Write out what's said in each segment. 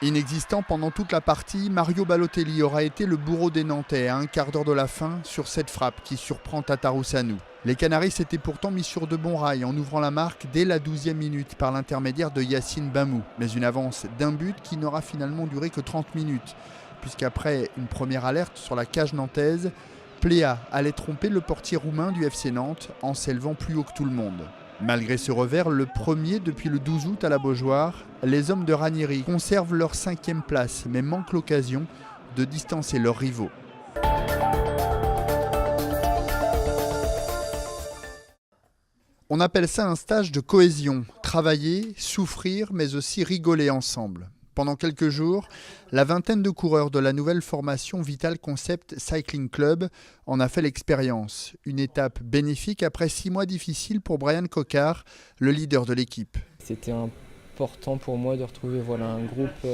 Inexistant pendant toute la partie, Mario Balotelli aura été le bourreau des Nantais à un quart d'heure de la fin sur cette frappe qui surprend Tatarusanu. Les Canaris s'étaient pourtant mis sur de bons rails en ouvrant la marque dès la 12e minute par l'intermédiaire de Yacine Bamou. Mais une avance d'un but qui n'aura finalement duré que 30 minutes, puisqu'après une première alerte sur la cage nantaise, Pléa allait tromper le portier roumain du FC Nantes en s'élevant plus haut que tout le monde. Malgré ce revers, le premier depuis le 12 août à la Beaujoire, les hommes de Ranieri conservent leur 5e place, mais manquent l'occasion de distancer leurs rivaux. On appelle ça un stage de cohésion, travailler, souffrir, mais aussi rigoler ensemble. Pendant quelques jours, la vingtaine de coureurs de la nouvelle formation Vital Concept Cycling Club en a fait l'expérience. Une étape bénéfique après 6 mois difficiles pour Brian Coquard, le leader de l'équipe. C'était important pour moi de retrouver un groupe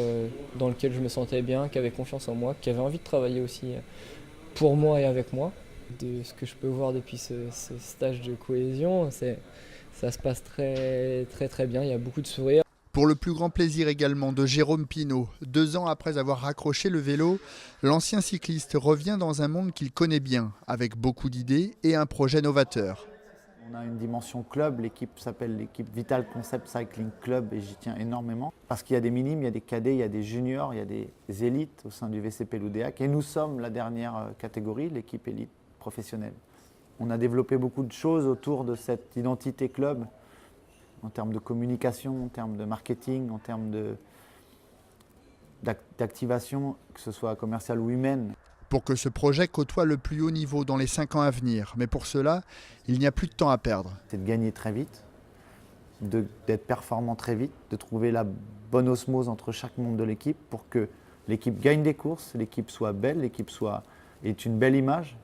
dans lequel je me sentais bien, qui avait confiance en moi, qui avait envie de travailler aussi pour moi et avec moi. De ce que je peux voir depuis ce stage de cohésion, ça se passe très bien, il y a beaucoup de sourires. Pour le plus grand plaisir également de Jérôme Pinault, 2 ans après avoir raccroché le vélo, l'ancien cycliste revient dans un monde qu'il connaît bien, avec beaucoup d'idées et un projet novateur. On a une dimension club, l'équipe s'appelle l'équipe Vital Concept Cycling Club et j'y tiens énormément. Parce qu'il y a des minimes, il y a des cadets, il y a des juniors, il y a des élites au sein du VCP Loudéac. Et nous sommes la dernière catégorie, l'équipe élite professionnelle. On a développé beaucoup de choses autour de cette identité club, en termes de communication, en termes de marketing, en termes d'activation, que ce soit commerciale ou humaine. Pour que ce projet côtoie le plus haut niveau dans les 5 ans à venir. Mais pour cela, il n'y a plus de temps à perdre. C'est de gagner très vite, d'être performant très vite, de trouver la bonne osmose entre chaque membre de l'équipe pour que l'équipe gagne des courses, l'équipe soit belle, l'équipe ait une belle image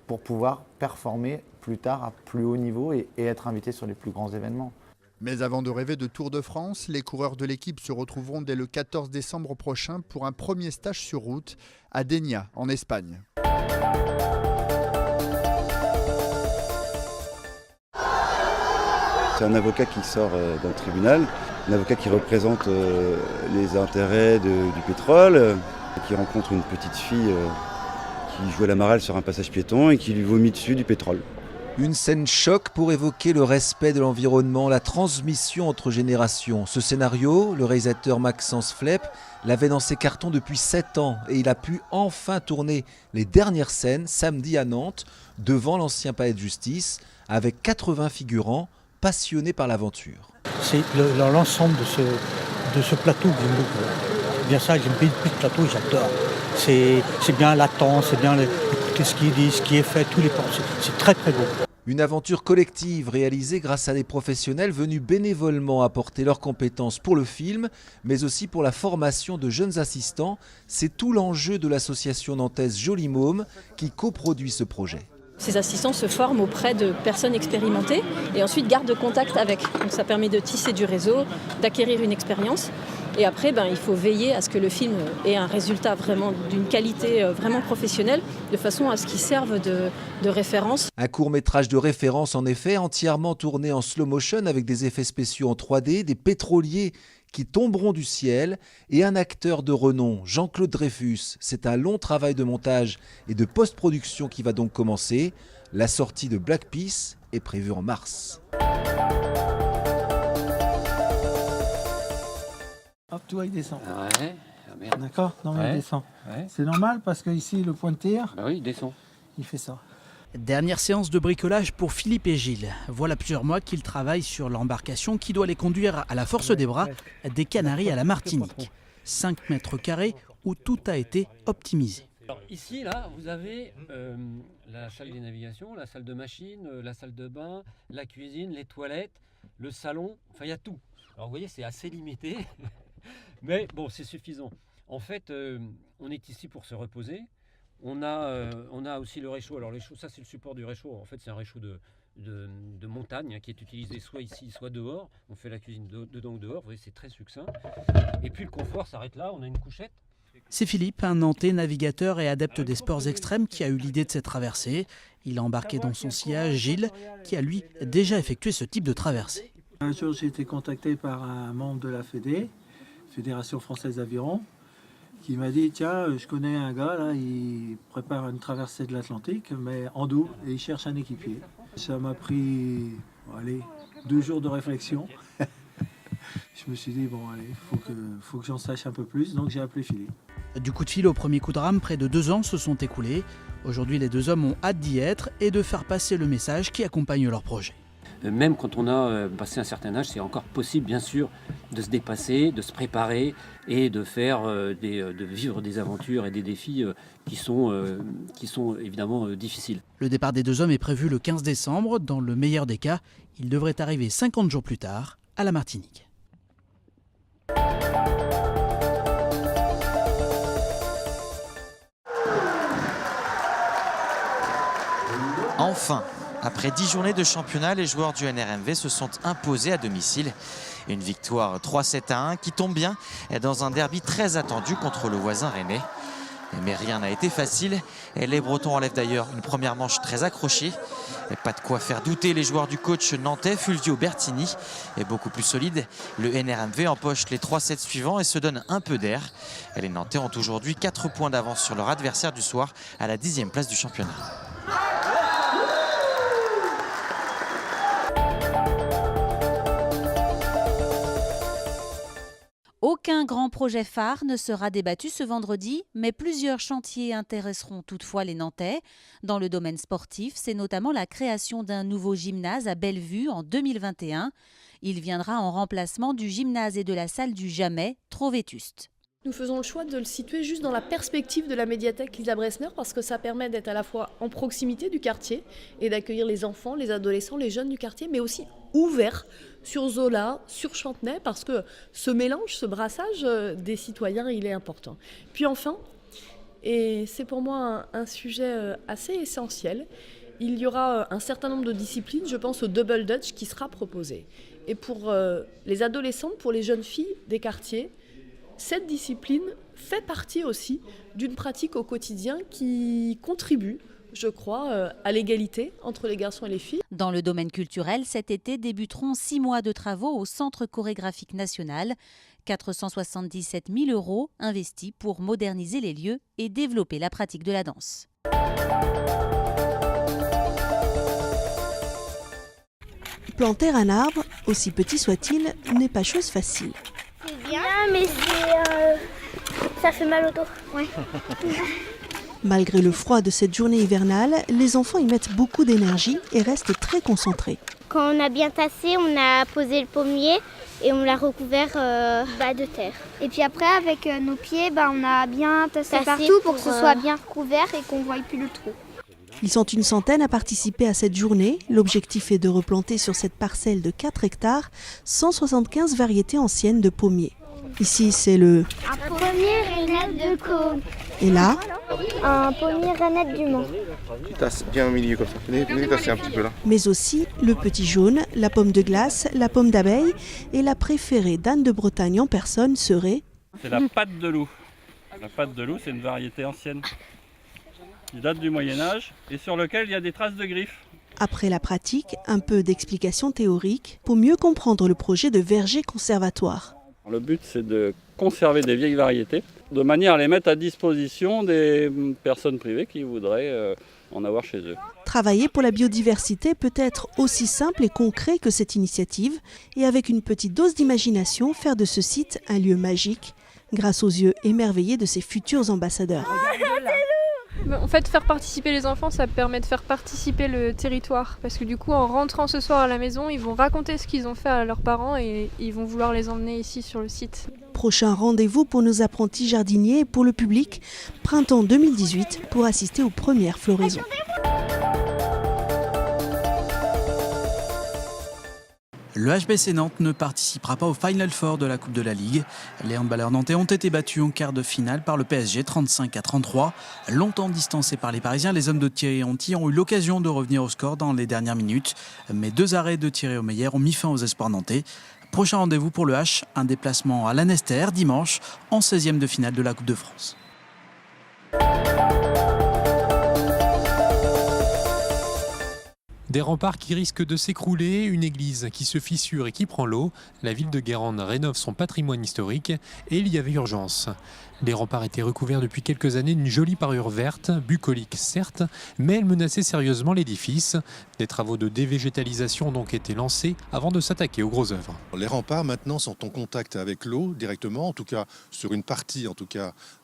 pour pouvoir performer plus tard à plus haut niveau et être invité sur les plus grands événements. Mais avant de rêver de Tour de France, les coureurs de l'équipe se retrouveront dès le 14 décembre prochain pour un premier stage sur route à Dénia, en Espagne. C'est un avocat qui sort d'un tribunal, un avocat qui représente les intérêts du pétrole, qui rencontre une petite fille qui joue à la marelle sur un passage piéton et qui lui vomit dessus du pétrole. Une scène choc pour évoquer le respect de l'environnement, la transmission entre générations. Ce scénario, le réalisateur Maxence Flepp l'avait dans ses cartons depuis 7 ans et il a pu enfin tourner les dernières scènes samedi à Nantes devant l'ancien palais de justice avec 80 figurants passionnés par l'aventure. C'est l'ensemble de ce plateau que j'aime bien ça, j'aime bien le plateau, j'adore. C'est bien l'attente, c'est bien écouter ce qu'il dit, ce qui est fait, tous les ports, c'est très très beau. Une aventure collective réalisée grâce à des professionnels venus bénévolement apporter leurs compétences pour le film, mais aussi pour la formation de jeunes assistants. C'est tout l'enjeu de l'association nantaise Joli Môme qui coproduit ce projet. Ces assistants se forment auprès de personnes expérimentées et ensuite gardent contact avec. Donc ça permet de tisser du réseau, d'acquérir une expérience. Et après, il faut veiller à ce que le film ait un résultat vraiment d'une qualité vraiment professionnelle, de façon à ce qu'il serve de référence. Un court-métrage de référence en effet, entièrement tourné en slow motion avec des effets spéciaux en 3D, des pétroliers qui tomberont du ciel et un acteur de renom, Jean-Claude Dreyfus. C'est un long travail de montage et de post-production qui va donc commencer. La sortie de Black Peace est prévue en mars. Hop, tu vois, il descend. Ouais, ah merde. D'accord? Non, mais ouais. il descend. Ouais. C'est normal parce que ici, le point de tir, Bah oui, il descend. il fait ça. Dernière séance de bricolage pour Philippe et Gilles. Voilà plusieurs mois qu'ils travaillent sur l'embarcation qui doit les conduire à la force des bras des Canaries à la Martinique. 5 mètres carrés où tout a été optimisé. Alors ici, là, vous avez la salle des navigations, la salle de machine, la salle de bain, la cuisine, les toilettes, le salon, enfin il y a tout. Alors vous voyez, c'est assez limité, mais bon, c'est suffisant. En fait, on est ici pour se reposer. On a aussi le réchaud. Alors les réchauds, ça c'est le support du réchaud. En fait, c'est un réchaud de montagne qui est utilisé soit ici, soit dehors. On fait la cuisine dedans ou dehors. Vous voyez, c'est très succinct. Et puis le confort s'arrête là. On a une couchette. C'est Philippe, un Nantais navigateur et adepte des sports extrêmes, qui a eu l'idée de cette traversée. Il a embarqué dans son sillage Gilles, qui a lui déjà effectué ce type de traversée. Un jour, j'ai été contacté par un membre de la Fédé Fédération Française d'Aviron, qui m'a dit, tiens, je connais un gars, là, il prépare une traversée de l'Atlantique, mais en dos, et il cherche un équipier. Ça m'a pris, 2 jours de réflexion. Je me suis dit, bon, allez, faut que j'en sache un peu plus, donc j'ai appelé Philippe. Du coup de fil au premier coup de rame, près de 2 ans se sont écoulés. Aujourd'hui, les 2 hommes ont hâte d'y être et de faire passer le message qui accompagne leur projet. Même quand on a passé un certain âge, c'est encore possible, bien sûr, de se dépasser, de se préparer et de faire de vivre des aventures et des défis qui sont évidemment difficiles. Le départ des 2 hommes est prévu le 15 décembre. Dans le meilleur des cas, ils devraient arriver 50 jours plus tard à la Martinique. Enfin, après 10 journées de championnat, les joueurs du NRMV se sont imposés à domicile. Une victoire 3-7-1 qui tombe bien dans un derby très attendu contre le voisin rennais. Mais rien n'a été facile. Les Bretons enlèvent d'ailleurs une première manche très accrochée. Pas de quoi faire douter les joueurs du coach nantais Fulvio Bertini. Et beaucoup plus solide, le NRMV empoche les 3 sets suivants et se donne un peu d'air. Les Nantais ont aujourd'hui 4 points d'avance sur leur adversaire du soir à la 10e place du championnat. Aucun grand projet phare ne sera débattu ce vendredi, mais plusieurs chantiers intéresseront toutefois les Nantais. Dans le domaine sportif, c'est notamment la création d'un nouveau gymnase à Bellevue en 2021. Il viendra en remplacement du gymnase et de la salle du Jamais, trop vétuste. Nous faisons le choix de le situer juste dans la perspective de la médiathèque Lisa Bressner parce que ça permet d'être à la fois en proximité du quartier et d'accueillir les enfants, les adolescents, les jeunes du quartier, mais aussi ouvert sur Zola, sur Chantenay, parce que ce mélange, ce brassage des citoyens, il est important. Puis enfin, et c'est pour moi un sujet assez essentiel, il y aura un certain nombre de disciplines, je pense au Double Dutch qui sera proposé. Et pour les adolescents, pour les jeunes filles des quartiers, cette discipline fait partie aussi d'une pratique au quotidien qui contribue, je crois, à l'égalité entre les garçons et les filles. Dans le domaine culturel, cet été débuteront 6 mois de travaux au Centre chorégraphique national. 477 000 € investis pour moderniser les lieux et développer la pratique de la danse. Planter un arbre, aussi petit soit-il, n'est pas chose facile. C'est bien, mais ça fait mal au dos. Ouais. Malgré le froid de cette journée hivernale, les enfants y mettent beaucoup d'énergie et restent très concentrés. Quand on a bien tassé, on a posé le pommier et on l'a recouvert de terre. Et puis après, avec nos pieds, on a bien tassé partout pour que ce soit bien recouvert et qu'on ne voie plus le trou. Ils sont une centaine à participer à cette journée. L'objectif est de replanter sur cette parcelle de 4 hectares 175 variétés anciennes de pommiers. Ici, c'est un pommier rainette de Cône. Et là, un pommier rainette du Mans. Tu tasses bien au milieu comme ça. Venez tasser un petit peu là. Mais aussi le petit jaune, la pomme de glace, la pomme d'abeille et la préférée d'Anne de Bretagne en personne serait... C'est la pâte de loup. La pâte de loup, c'est une variété ancienne qui date du Moyen-Âge et sur lequel il y a des traces de griffes. Après la pratique, un peu d'explication théorique pour mieux comprendre le projet de verger conservatoire. Le but, c'est de conserver des vieilles variétés, de manière à les mettre à disposition des personnes privées qui voudraient en avoir chez eux. Travailler pour la biodiversité peut être aussi simple et concret que cette initiative, et avec une petite dose d'imagination, faire de ce site un lieu magique, grâce aux yeux émerveillés de ses futurs ambassadeurs. En fait, faire participer les enfants, ça permet de faire participer le territoire. Parce que du coup, en rentrant ce soir à la maison, ils vont raconter ce qu'ils ont fait à leurs parents et ils vont vouloir les emmener ici sur le site. Prochain rendez-vous pour nos apprentis jardiniers et pour le public, printemps 2018, pour assister aux premières floraisons. Le HBC Nantes ne participera pas au Final Four de la Coupe de la Ligue. Les handballeurs nantais ont été battus en quart de finale par le PSG 35-33. Longtemps distancés par les Parisiens, les hommes de Thierry Henty ont eu l'occasion de revenir au score dans les dernières minutes. Mais 2 arrêts de Thierry Omeyer ont mis fin aux espoirs nantais. Prochain rendez-vous pour le H, un déplacement à Lanester dimanche en 16e de finale de la Coupe de France. Des remparts qui risquent de s'écrouler, une église qui se fissure et qui prend l'eau. La ville de Guérande rénove son patrimoine historique et il y avait urgence. Les remparts étaient recouverts depuis quelques années d'une jolie parure verte, bucolique certes, mais elle menaçait sérieusement l'édifice. Des travaux de dévégétalisation ont donc été lancés avant de s'attaquer aux grosses œuvres. Les remparts maintenant sont en contact avec l'eau directement, en tout cas sur une partie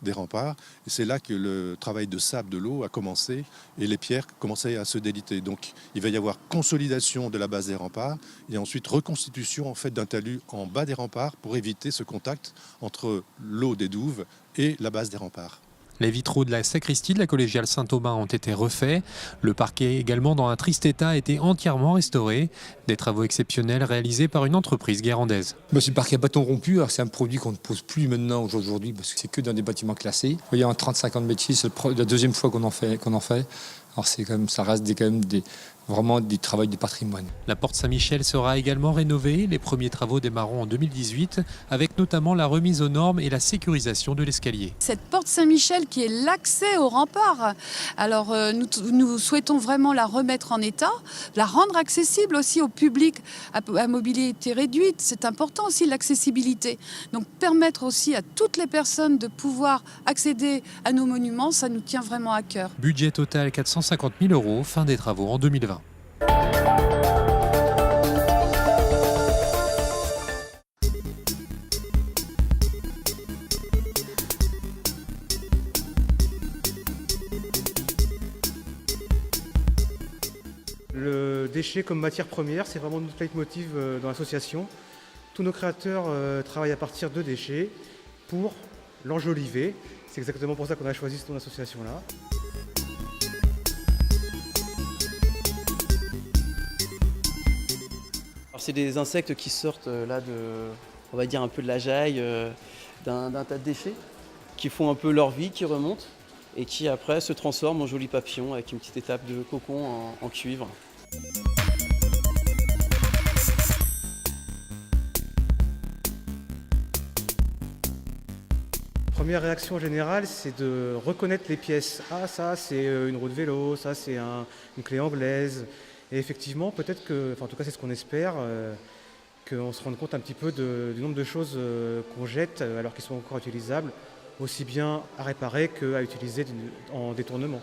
des remparts. Et c'est là que le travail de sable de l'eau a commencé et les pierres commençaient à se déliter. Donc il va y avoir consolidation de la base des remparts et ensuite reconstitution en fait d'un talus en bas des remparts pour éviter ce contact entre l'eau des douves et la base des remparts. Les vitraux de la sacristie de la collégiale Saint-Aubin ont été refaits. Le parquet, également dans un triste état, a été entièrement restauré. Des travaux exceptionnels réalisés par une entreprise guérandaise. C'est le parquet à bâton rompu. C'est un produit qu'on ne pose plus maintenant aujourd'hui parce que c'est que dans des bâtiments classés. Vous voyez, en 35 ans de métier, c'est la deuxième fois qu'on en fait. Alors ça reste vraiment du travail du patrimoine. La porte Saint-Michel sera également rénovée. Les premiers travaux démarreront en 2018, avec notamment la remise aux normes et la sécurisation de l'escalier. Cette porte Saint-Michel qui est l'accès au rempart, alors nous souhaitons vraiment la remettre en état, la rendre accessible aussi au public à mobilité réduite. C'est important aussi l'accessibilité. Donc permettre aussi à toutes les personnes de pouvoir accéder à nos monuments, ça nous tient vraiment à cœur. Budget total 450 000 €, fin des travaux en 2020. Le déchet comme matière première, c'est vraiment notre leitmotiv dans l'association. Tous nos créateurs travaillent à partir de déchets pour l'enjoliver. C'est exactement pour ça qu'on a choisi cette association-là. C'est des insectes qui sortent là on va dire un peu de la jaille, d'un tas de déchets, qui font un peu leur vie, qui remontent et qui après se transforment en jolis papillons avec une petite étape de cocon en cuivre. Première réaction générale, c'est de reconnaître les pièces. Ah, ça c'est une roue de vélo, ça c'est une clé anglaise. Et effectivement, peut-être que, en tout cas c'est ce qu'on espère, qu'on se rende compte un petit peu du nombre de choses qu'on jette alors qu'ils sont encore utilisables, aussi bien à réparer qu'à utiliser en détournement.